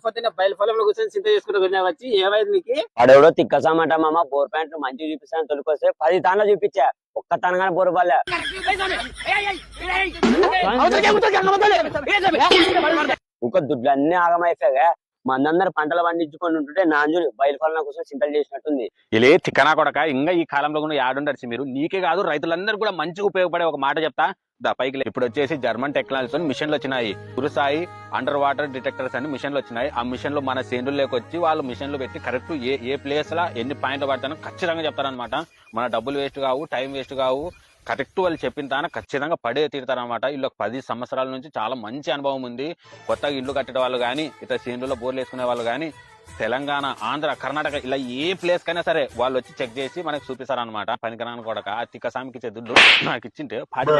పొద్దున్న బయలు పొలంలో కూర్చొని చింత చేసుకుంటూ వచ్చి ఏమైంది నీకు? అడవుడో తిక్కసామంట మామ బోర్ ప్యాంట్లు మంచిగా చూపిస్తాను తొలికొస్తే 10 తాన్లు చూపించా ఒక్క తనగానే బోరు పల్లె ఒక దుడ్లు అన్ని ఆగమైపోయాగా మందందరూ పంటలు పండించుకొని ఉంటుంటే నాంజులు బయలు పొలం కోసం చింతలు చేసినట్టుంది. ఇలే తిక్కనా కొడక ఇంకా ఈ కాలంలో కూడా యాడుండొచ్చు మీరు. నీకే కాదు రైతులందరూ కూడా మంచిగా ఉపయోగపడే ఒక మాట చెప్తా దా పైకి. ఇప్పుడు వచ్చేసి జర్మన్ టెక్నాలజీతో మిషన్లు వచ్చినాయి. కురుసాయి అండర్ వాటర్ డిటెక్టర్స్ అని మిషన్లు వచ్చినాయి. ఆ మిషన్లు మన సేంద్రుల్లోకి వచ్చి వాళ్ళు మిషన్లు పెట్టి కరెక్ట్ ఏ ప్లేస్ లా ఎన్ని పాయింట్లు పడతానో ఖచ్చితంగా చెప్తారనమాట. మన డబ్బులు వేస్ట్ కావు, టైం వేస్ట్ కావు. కరెక్ట్ వాళ్ళు చెప్పిన తాన ఖచ్చితంగా పడే తీరుతారనమాట. వీళ్ళు 10 సంవత్సరాల నుంచి చాలా మంచి అనుభవం ఉంది. కొత్తగా ఇల్లు కట్టే వాళ్ళు కానీ ఇతర సేంద్రుల్లో బోర్లు వేసుకునే వాళ్ళు కానీ తెలంగాణ, ఆంధ్ర, కర్ణాటక ఇలా ఏ ప్లేస్ కైనా సరే వాళ్ళు వచ్చి చెక్ చేసి మనకు చూపిస్తారనమాట. పనికిరాని కొడక తిక్కసామికి ఇచ్చే దుడ్డు నాకు ఇచ్చింటే 10